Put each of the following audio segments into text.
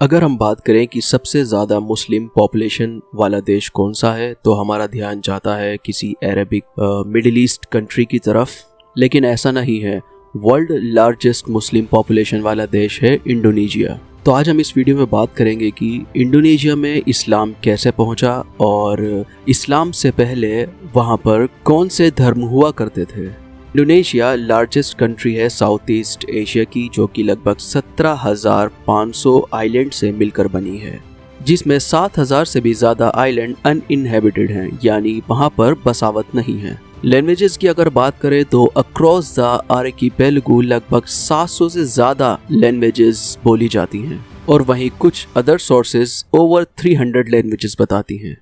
अगर हम बात करें कि सबसे ज़्यादा मुस्लिम पॉपुलेशन वाला देश कौन सा है तो हमारा ध्यान जाता है किसी अरबिक मिडिल ईस्ट कंट्री की तरफ, लेकिन ऐसा नहीं है। वर्ल्ड लार्जेस्ट मुस्लिम पॉपुलेशन वाला देश है इंडोनेशिया। तो आज हम इस वीडियो में बात करेंगे कि इंडोनेशिया में इस्लाम कैसे पहुंचा और इस्लाम से पहले वहां पर कौन से धर्म हुआ करते थे। इंडोनेशिया लार्जेस्ट कंट्री है साउथ ईस्ट एशिया की, जो कि लगभग 17,500 आइलैंड से मिलकर बनी है, जिसमें 7,000 से भी ज़्यादा आइलैंड अनइनहेबिटेड हैं, यानी वहाँ पर बसावत नहीं है। लैंग्वेजेस की अगर बात करें तो अक्रॉस द आर्किपेलागो लगभग 700 से ज़्यादा लैंग्वेजेस बोली जाती हैं और वहीं कुछ अदर सोर्सेज ओवर 300 लैंग्वेजेस बताती हैं।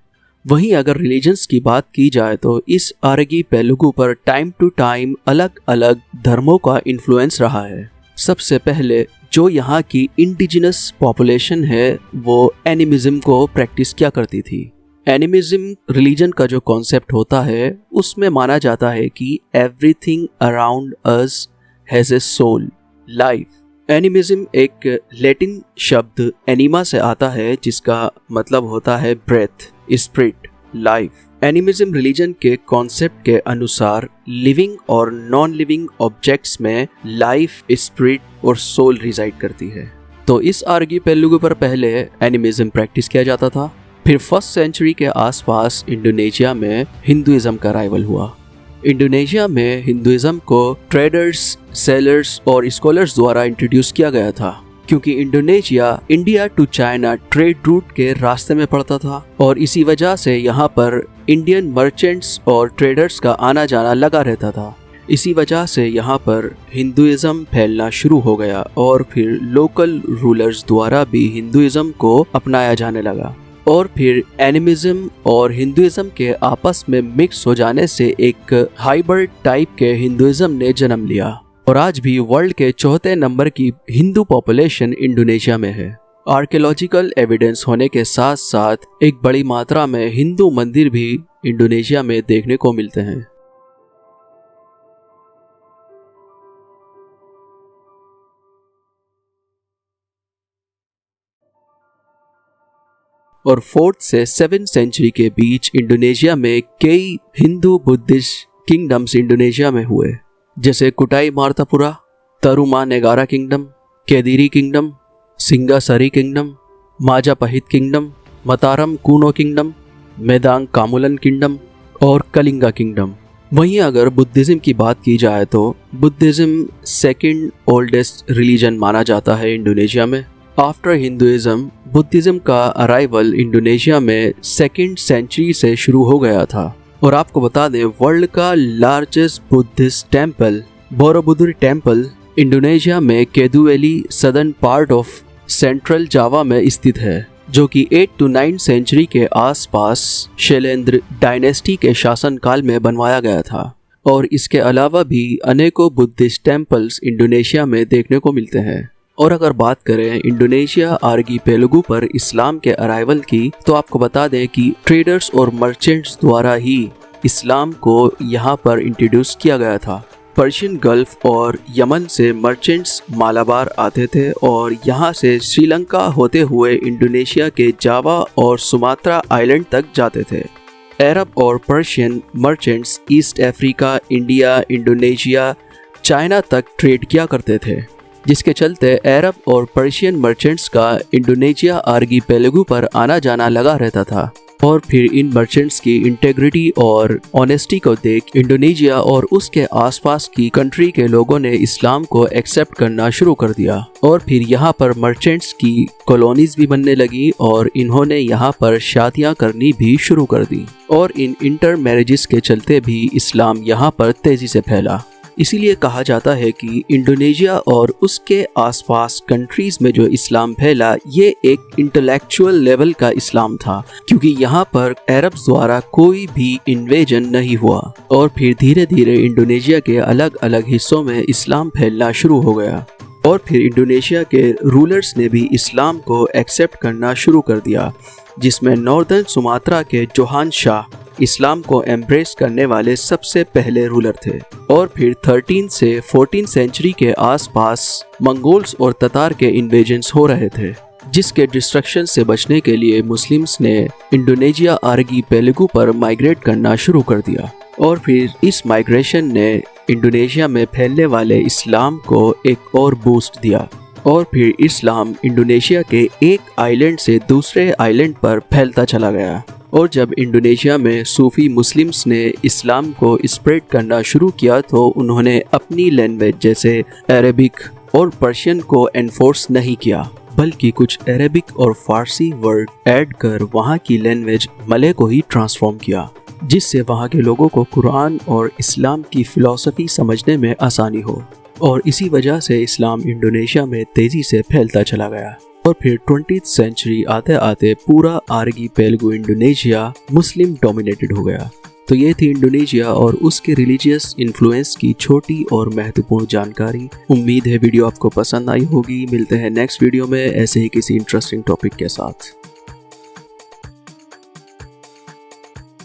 वहीं अगर रिलीजन्स की बात की जाए तो इस आर्किपेलागो पर टाइम टू टाइम अलग अलग धर्मों का इन्फ्लुएंस रहा है। सबसे पहले जो यहाँ की इंडिजिनस पॉपुलेशन है वो एनिमिज्म को प्रैक्टिस किया करती थी। एनिमिज्म रिलीजन का जो कॉन्सेप्ट होता है उसमें माना जाता है कि everything around us has a soul, life. Animism एक लैटिन शब्द एनिमा से आता है जिसका मतलब होता है breath, spirit, life. Animism religion के कॉन्सेप्ट के अनुसार लिविंग और नॉन लिविंग ऑब्जेक्ट्स में लाइफ, स्पिरिट और सोल रिजाइड करती है। तो इस आर्किपेलागो पर पहले एनिमिज्म प्रैक्टिस किया जाता था। फिर फर्स्ट सेंचुरी के आसपास इंडोनेशिया में हिंदुइज्म का अराइवल हुआ। इंडोनेशिया में हिंदुइज्म को ट्रेडर्स, सेलर्स और स्कॉलर्स द्वारा इंट्रोड्यूस किया गया था, क्योंकि Indonesia India to China trade route के रास्ते में पड़ता था और इसी वजह से यहाँ पर इंडियन मर्चेंट्स और ट्रेडर्स का आना जाना लगा रहता था। इसी वजह से यहाँ पर हिंदुइज्म फैलना शुरू हो गया और फिर लोकल रूलर्स द्वारा भी हिंदुइज्म को अपनाया जाने लगा और फिर एनिमिज्म और हिंदुइज्म के आपस में मिक्स हो जाने से एक हाइब्रिड टाइप के हिंदुइज्म ने जन्म लिया और आज भी वर्ल्ड के चौथे नंबर की हिंदू पॉपुलेशन इंडोनेशिया में है। आर्कियोलॉजिकल एविडेंस होने के साथ साथ एक बड़ी मात्रा में हिंदू मंदिर भी इंडोनेशिया में देखने को मिलते हैं। और 4th से 7th सेंचुरी के बीच इंडोनेशिया में कई हिंदू बुद्धिस्ट किंगडम्स इंडोनेशिया में हुए, जैसे कुटाई मार्तापुरा, तरुमा नेगारा kingdom, केदिरी kingdom, Singhasari kingdom, Majapahit kingdom, मतारम कुनो किंगडम, मेदांग कामुलन किंगडम और कलिंगा किंगडम। वहीं अगर बुद्धिज्म की बात की जाए तो बुद्धिज्म सेकंड ओल्डेस्ट रिलीजन माना जाता है इंडोनेशिया में। आफ्टर हिंदुइज्म, बुद्धिज्म का अराइवल इंडोनेशिया में 2nd सेंचुरी से शुरू हो गया था और आपको बता दें वर्ल्ड का largest Buddhist temple Borobudur temple Indonesia में केदुवेली सदर्न पार्ट ऑफ सेंट्रल जावा में स्थित है, जो कि 8th to 9th सेंचुरी के आसपास शैलेंद्र डायनेस्टी के शासनकाल में बनवाया गया था। और इसके अलावा भी अनेकों बुद्धिस्ट टेम्पल्स इंडोनेशिया में देखने को मिलते हैं। और अगर बात करें इंडोनेशिया आर्किपेलागो पर इस्लाम के अराइवल की, तो आपको बता दें कि ट्रेडर्स और मर्चेंट्स द्वारा ही इस्लाम को यहाँ पर इंट्रोड्यूस किया गया था। पर्शियन गल्फ और यमन से मर्चेंट्स मालाबार आते थे और यहाँ से श्रीलंका होते हुए इंडोनेशिया के जावा और सुमात्रा आइलैंड तक जाते थे। अरब और Persian merchants east Africa, India, Indonesia, China तक ट्रेड किया करते थे, जिसके चलते अरब और पर्शियन मर्चेंट्स का इंडोनेशिया आर्किपेलागो पर आना जाना लगा रहता था। और फिर इन मर्चेंट्स की इंटेग्रिटी और ऑनेस्टी को देख इंडोनेशिया और उसके आसपास की कंट्री के लोगों ने इस्लाम को एक्सेप्ट करना शुरू कर दिया और फिर यहाँ पर मर्चेंट्स की कॉलोनीज भी बनने लगी और इन्होंने यहाँ पर शादियाँ करनी भी शुरू कर दी और इन इंटर मैरिजेस के चलते भी इस्लाम यहाँ पर तेजी से फैला। इसीलिए कहा जाता है कि इंडोनेशिया और उसके आसपास कंट्रीज में जो इस्लाम फैला ये एक इंटेलेक्चुअल लेवल का इस्लाम था, क्योंकि यहाँ पर अरब्स द्वारा कोई भी इन्वेजन नहीं हुआ और फिर धीरे धीरे इंडोनेशिया के अलग अलग हिस्सों में इस्लाम फैलना शुरू हो गया और फिर इंडोनेशिया के रूलर्स ने भी इस्लाम को एक्सेप्ट करना शुरू कर दिया, जिसमें नॉर्दर्न सुमात्रा के जोहान शाह इस्लाम को एम्ब्रेस करने वाले सबसे पहले रूलर थे। और फिर 13 से 14 सेंचुरी के आसपास मंगोल्स और ततार के इन्वेजन्स हो रहे थे जिसके डिस्ट्रक्शन से बचने के लिए मुस्लिम्स ने इंडोनेशिया आर्कीपेलागो पर माइग्रेट करना शुरू कर दिया और फिर इस माइग्रेशन ने इंडोनेशिया में फैलने वाले इस्लाम को एक और बूस्ट दिया और फिर इस्लाम इंडोनेशिया के एक आइलैंड से दूसरे आइलैंड पर फैलता चला गया। और जब इंडोनेशिया में सूफी मुस्लिम्स ने इस्लाम को स्प्रेड करना शुरू किया तो उन्होंने अपनी लैंग्वेज जैसे अरेबिक और पर्शियन को एनफोर्स नहीं किया, बल्कि कुछ अरेबिक और फारसी वर्ड ऐड कर वहाँ की लैंग्वेज मलय को ही ट्रांसफॉर्म किया, जिससे वहाँ के लोगों को कुरान और इस्लाम की फ़िलॉसफ़ी समझने में आसानी हो। और इसी वजह से इस्लाम इंडोनेशिया में तेज़ी से फैलता चला गया और फिर 20th सेंचुरी आते आते पूरा आर्कीपेलागो इंडोनेशिया मुस्लिम डोमिनेटेड हो गया। तो ये थी इंडोनेशिया और उसके रिलीजियस इन्फ्लुएंस की छोटी और महत्वपूर्ण जानकारी। उम्मीद है वीडियो आपको पसंद आई होगी। मिलते हैं नेक्स्ट वीडियो में ऐसे ही किसी इंटरेस्टिंग टॉपिक के साथ।